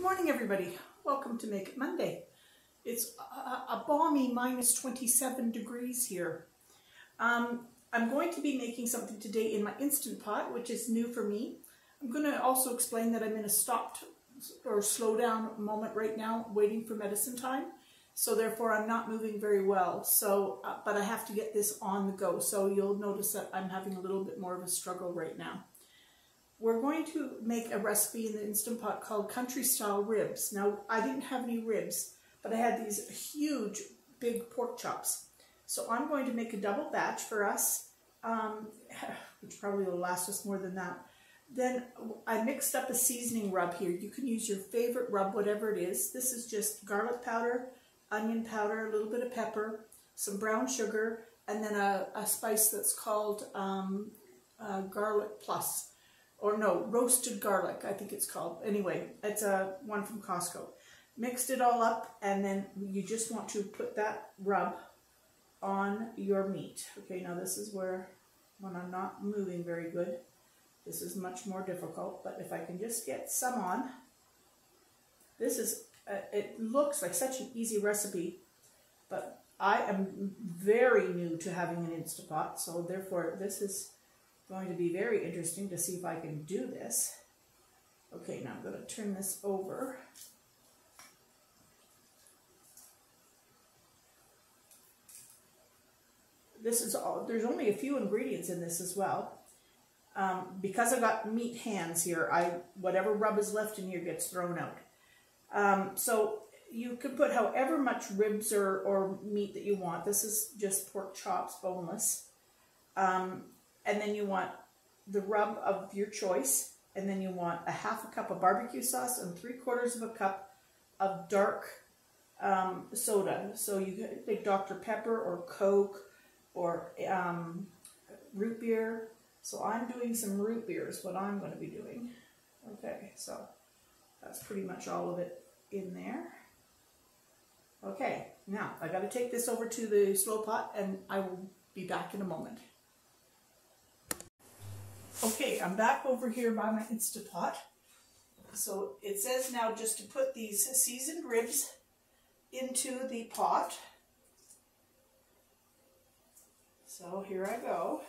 Good morning, everybody. Welcome to Make It Monday. It's a balmy minus 27 degrees here. I'm going to be making something today in my Instant Pot, which is new for me. I'm going to also explain that I'm in a stopped or slow down moment right now, waiting for medicine time. So therefore I'm not moving very well. So, but I have to get this on the go. So you'll notice that I'm having a little bit more of a struggle right now. We're going to make a recipe in the Instant Pot called country style ribs. Now, I didn't have any ribs, but I had these huge, big pork chops. So I'm going to make a double batch for us, which probably will last us more than that. Then I mixed up a seasoning rub here. You can use your favorite rub, whatever it is. This is just garlic powder, onion powder, a little bit of pepper, some brown sugar, and then a spice that's called Garlic Plus. Or no, roasted garlic, I think it's called. Anyway, it's a one from Costco. Mixed it all up, and then you just want to put that rub on your meat. Okay, now this is where, when I'm not moving very good, this is much more difficult, but if I can just get some on, this is, it looks like such an easy recipe, but I am very new to having an Instant Pot, so therefore this is going to be very interesting to see if I can do this. Okay, now I'm going to turn this over. This is all, there's only a few ingredients in this as well. Because I got meat hands here, whatever rub is left in here gets thrown out. So you can put however much ribs or meat that you want. This is just pork chops, boneless. And then you want the rub of your choice, and then you want a half a cup of barbecue sauce and 3/4 of a cup of dark soda. So you can take Dr. Pepper or Coke or root beer. So I'm doing some root beer is what I'm going to be doing. Okay, so that's pretty much all of it in there. Okay, now I got to take this over to the slow pot, and I will be back in a moment. Okay, I'm back over here by my Instant Pot. So it says now just to put these seasoned ribs into the pot. So here I go.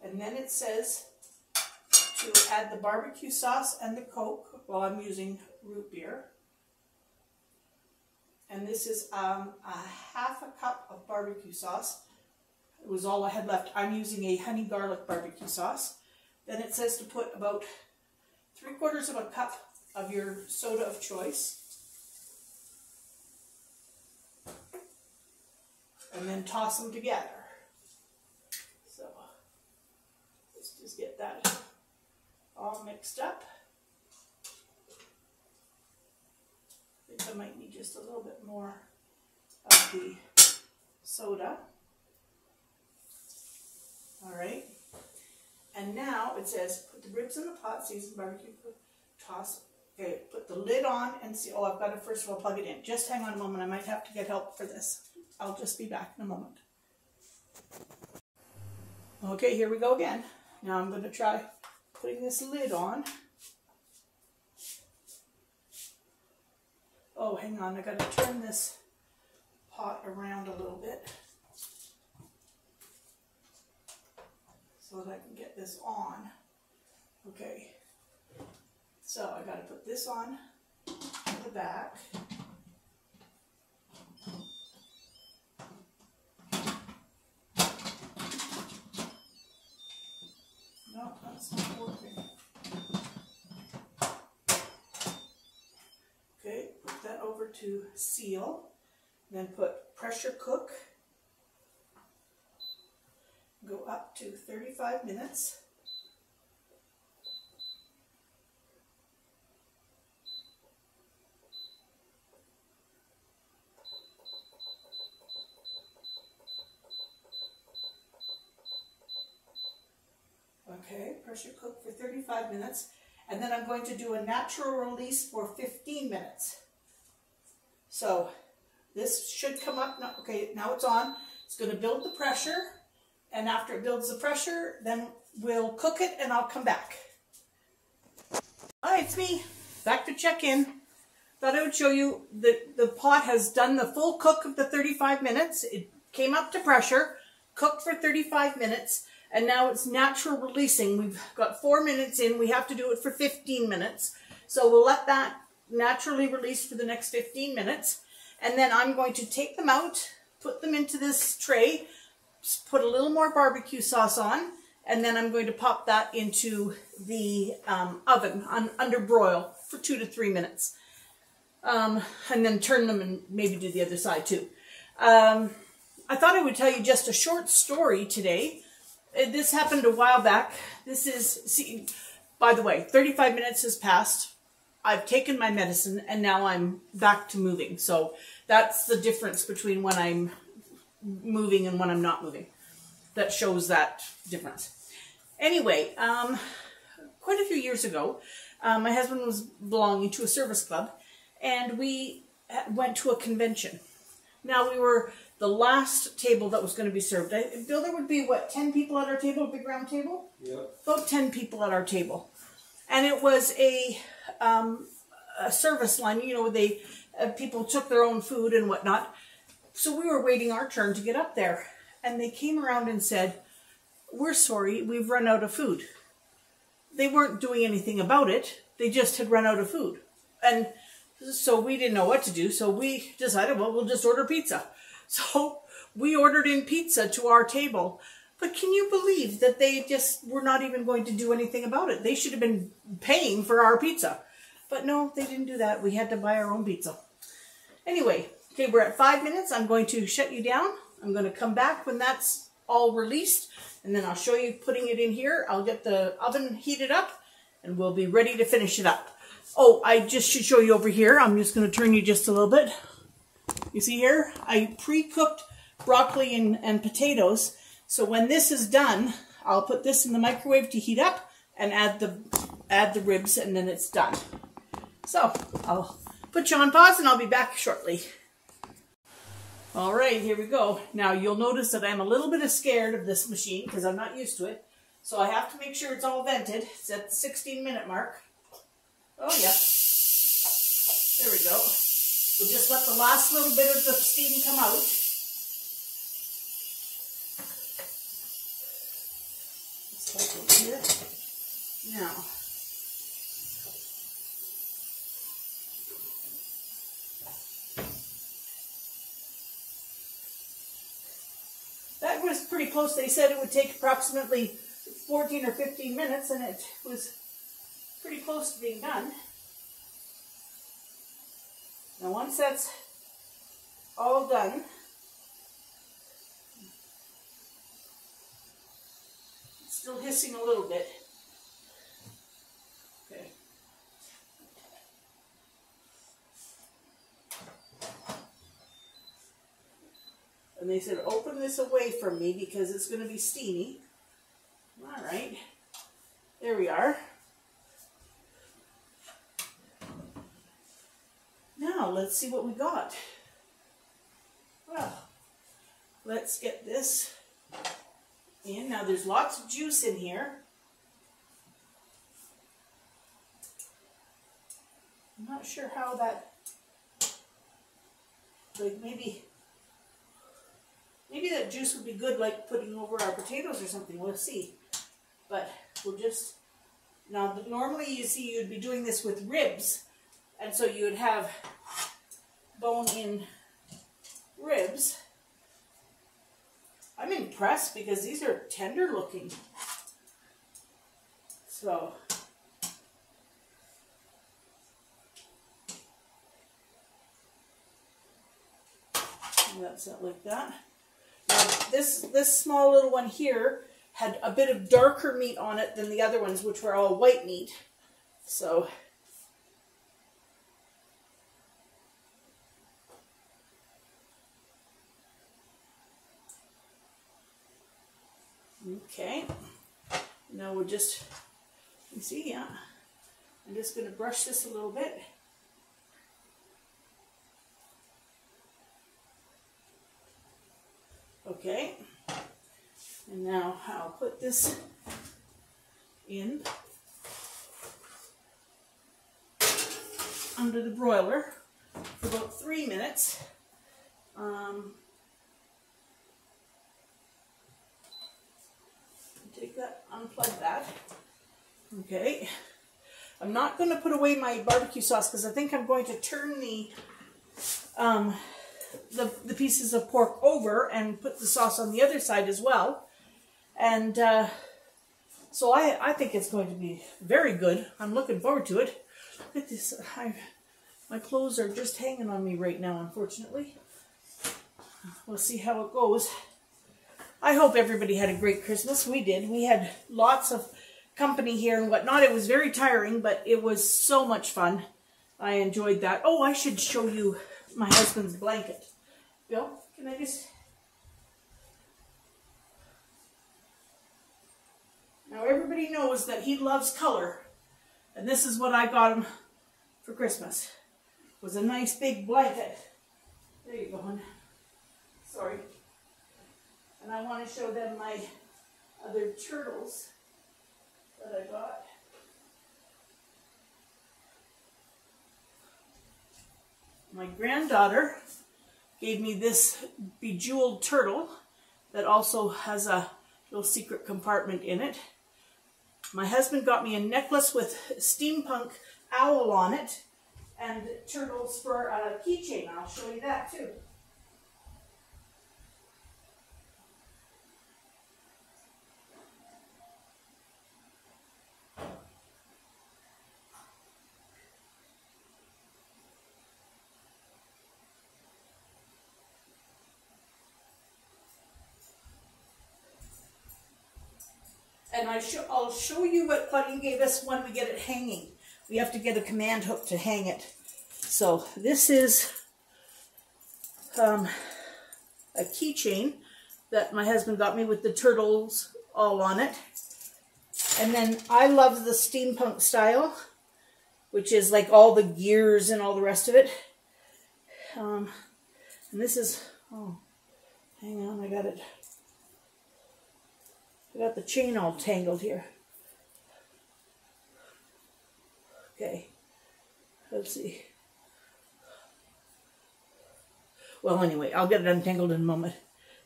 And then it says to add the barbecue sauce and the Coke. Well, I'm using root beer. And this is a half a cup of barbecue sauce. It was all I had left. I'm using a honey garlic barbecue sauce. Then it says to put about 3/4 of a cup of your soda of choice. And then toss them together. So let's just get that all mixed up. I think I might need just a little bit more of the soda. All right. And now it says, put the ribs in the pot, seasoned barbecue, toss. Okay, put the lid on and see. Oh, I've got to first of all plug it in. Just hang on a moment. I might have to get help for this. I'll just be back in a moment. Okay, here we go again. Now I'm going to try putting this lid on. Oh, hang on, I got to turn this pot around a little bit so that I can get this on. Okay, so I got to put this on to the back. No, that's not working. Okay, put that over to seal, then put pressure cook, go up to 35 minutes. Okay, pressure cook for 35 minutes. And then I'm going to do a natural release for 15 minutes. So This should come up. No, okay, now it's on. It's going to build the pressure. And after it builds the pressure, then we'll cook it and I'll come back. Hi, it's me. Back to check in. Thought I would show you that the pot has done the full cook of the 35 minutes. It came up to pressure, cooked for 35 minutes, and now it's natural releasing. We've got 4 minutes in. We have to do it for 15 minutes. So we'll let that naturally release for the next 15 minutes. And then I'm going to take them out, put them into this tray, put a little more barbecue sauce on, and then I'm going to pop that into the oven under broil for 2 to 3 minutes. And then turn them and maybe do the other side too. I thought I would tell you just a short story today. This happened a while back. This is, see, by the way, 35 minutes has passed. I've taken my medicine and now I'm back to moving. So that's the difference between when I'm moving and when I'm not moving. That shows that difference. Anyway, quite a few years ago, my husband was belonging to a service club and we went to a convention. Now we were the last table that was going to be served. Bill, there would be, what, 10 people at our table, a big round table? Yep. About 10 people at our table. And it was a service line, you know, they people took their own food and whatnot. So we were waiting our turn to get up there. And they came around and said, "We're sorry, we've run out of food." They weren't doing anything about it. They just had run out of food. And so we didn't know what to do. So we decided, well, we'll just order pizza. So we ordered in pizza to our table. But can you believe that they just were not even going to do anything about it? They should have been paying for our pizza. But no, they didn't do that. We had to buy our own pizza. Anyway, okay, we're at 5 minutes. I'm going to shut you down. I'm going to come back when that's all released. And then I'll show you putting it in here. I'll get the oven heated up and we'll be ready to finish it up. Oh, I just should show you over here. I'm just going to turn you just a little bit. You see here, I pre-cooked broccoli and potatoes. So when this is done, I'll put this in the microwave to heat up and add the ribs, and then it's done. So I'll put you on pause and I'll be back shortly. All right, here we go. Now you'll notice that I'm a little bit scared of this machine because I'm not used to it. So I have to make sure it's all vented. It's at the 16-minute mark. Oh yeah, there we go. We'll just let the last little bit of the steam come out. Just like over here. Now, that was pretty close. They said it would take approximately 14 or 15 minutes, and it was pretty close to being done. Now once that's all done, it's still hissing a little bit. Okay. And they said, open this away from me because it's going to be steamy. All right. There we are. Now, let's see what we got. Well, let's get this in. Now, there's lots of juice in here. I'm not sure how that, like maybe that juice would be good, like putting over our potatoes or something. We'll see. But we'll just, now normally you see you'd be doing this with ribs. And so you would have bone-in ribs. I'm impressed because these are tender looking. So, that's it like that. Now, this small little one here had a bit of darker meat on it than the other ones, which were all white meat. So, okay, now we're just, you see, yeah, I'm just going to brush this a little bit. Okay. And now I'll put this in under the broiler for about 3 minutes. Take that, unplug that. Okay. I'm not going to put away my barbecue sauce because I think I'm going to turn the pieces of pork over and put the sauce on the other side as well. And so I think it's going to be very good. I'm looking forward to it. Look at this. My clothes are just hanging on me right now, unfortunately. We'll see how it goes. I hope everybody had a great Christmas. We did. We had lots of company here and whatnot. It was very tiring, but it was so much fun. I enjoyed that. Oh, I should show you my husband's blanket. Bill, can I just... Now everybody knows that he loves color, and this is what I got him for Christmas. It was a nice big blanket. There you go, hon. Sorry. And I want to show them my other turtles that I got. My granddaughter gave me this bejeweled turtle that also has a little secret compartment in it. My husband got me a necklace with steampunk owl on it and turtles for a keychain. I'll show you that too. And I'll show you what Claudine gave us when we get it hanging. We have to get a command hook to hang it. So this is a keychain that my husband got me with the turtles all on it. And then I love the steampunk style, which is like all the gears and all the rest of it. And this is, oh, hang on, I got the chain all tangled here. Okay, let's see. Well, anyway, I'll get it untangled in a moment.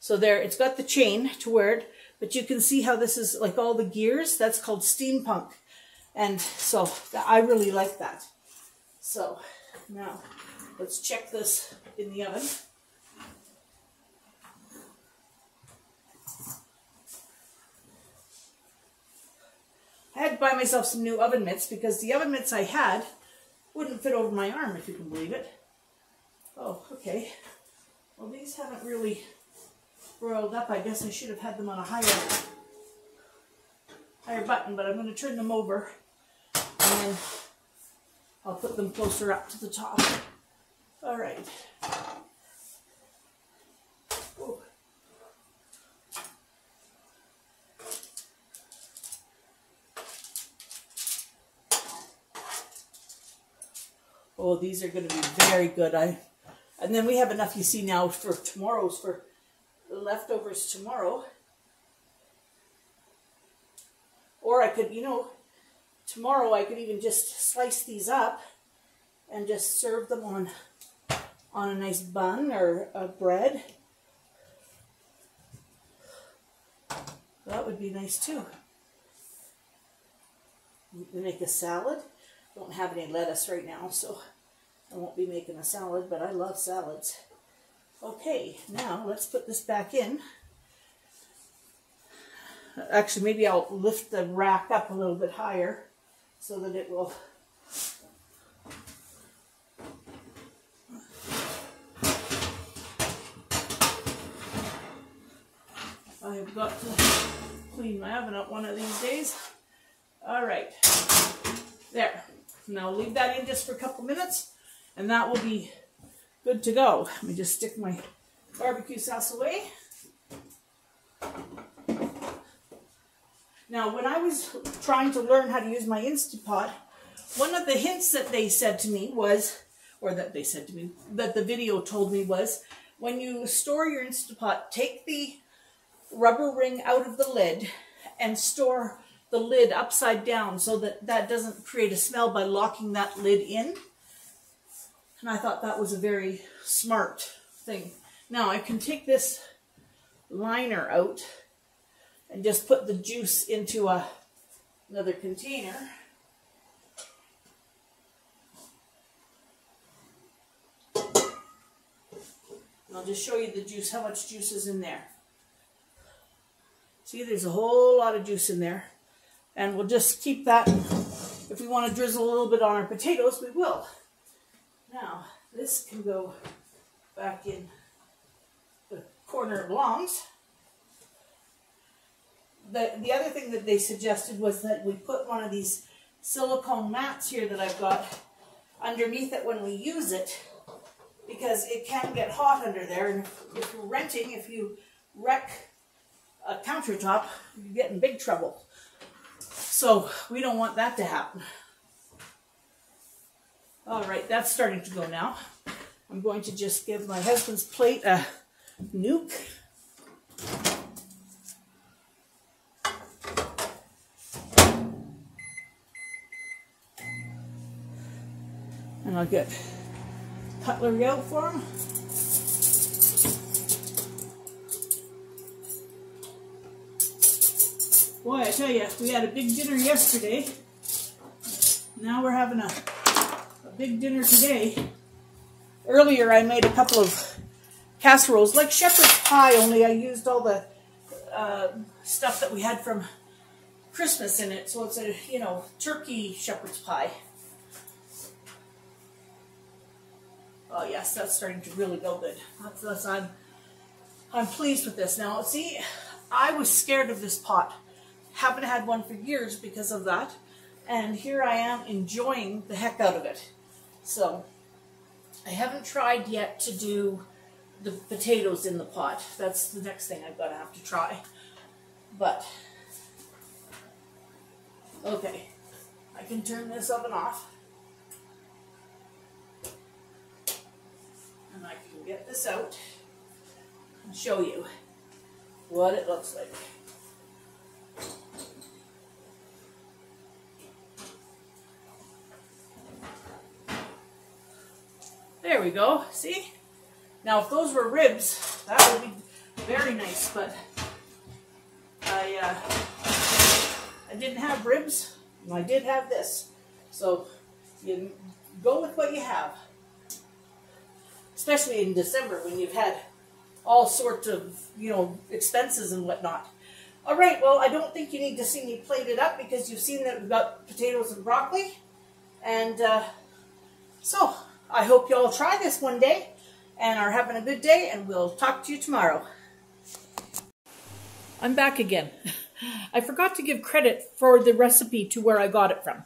So there, it's got the chain to wear it, but you can see how this is like all the gears. That's called steampunk. And so I really like that. So now let's check this in the oven. I had to buy myself some new oven mitts because the oven mitts I had wouldn't fit over my arm, if you can believe it. Oh, okay. Well, these haven't really broiled up. I guess I should have had them on a higher button, but I'm going to turn them over and then I'll put them closer up to the top. All right. Oh. Oh, these are going to be very good. And then we have enough, you see, now for tomorrow's, for the leftovers tomorrow. Or I could, you know, tomorrow I could even just slice these up and just serve them on a nice bun or a bread. That would be nice too. We make a salad. Don't have any lettuce right now, so I won't be making a salad, but I love salads. Okay, now let's put this back in. Actually, maybe I'll lift the rack up a little bit higher so that it will... I've got to clean my oven up one of these days. All right, there. Now leave that in just for a couple minutes, and that will be good to go. Let me just stick my barbecue sauce away. Now, when I was trying to learn how to use my Instant Pot, one of the hints that they said to me was, or that they said to me, that the video told me was, when you store your Instant Pot, take the rubber ring out of the lid and store the lid upside down so that that doesn't create a smell by locking that lid in. And I thought that was a very smart thing. Now I can take this liner out and just put the juice into another container. And I'll just show you the juice, how much juice is in there. See, there's a whole lot of juice in there. And we'll just keep that. If we want to drizzle a little bit on our potatoes, we will. Now, this can go back in the corner it belongs. The other thing that they suggested was that we put one of these silicone mats here that I've got underneath it when we use it, because it can get hot under there. And if you're renting, if you wreck a countertop, you get in big trouble. So we don't want that to happen. All right, that's starting to go now. I'm going to just give my husband's plate a nuke. And I'll get cutlery out for him. Boy, I tell you, we had a big dinner yesterday. Now we're having a big dinner today. Earlier I made a couple of casseroles, like shepherd's pie, only I used all the stuff that we had from Christmas in it. So it's a, you know, turkey shepherd's pie. Oh yes, that's starting to really go good. I'm pleased with this. Now, see, I was scared of this pot. Haven't had one for years because of that. And here I am enjoying the heck out of it. So, I haven't tried yet to do the potatoes in the pot. That's the next thing I've got to have to try. But, okay, I can turn this oven off. And I can get this out and show you what it looks like. There we go, see? Now if those were ribs, that would be very nice, but I didn't have ribs, and I did have this. So you go with what you have. Especially in December when you've had all sorts of, you know, expenses and whatnot. All right, well, I don't think you need to see me plate it up because you've seen that we've got potatoes and broccoli. And so I hope you all try this one day and are having a good day, and we'll talk to you tomorrow. I'm back again. I forgot to give credit for the recipe to where I got it from.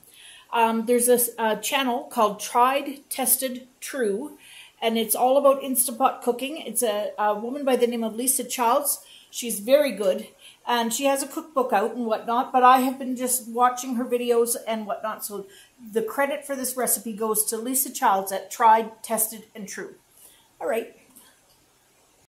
There's a channel called Tried, Tested, True, and it's all about Instant Pot cooking. It's a woman by the name of Lisa Childs. She's very good, and she has a cookbook out and whatnot, but I have been just watching her videos and whatnot, so the credit for this recipe goes to Lisa Childs at Tried, Tested, and True. All right.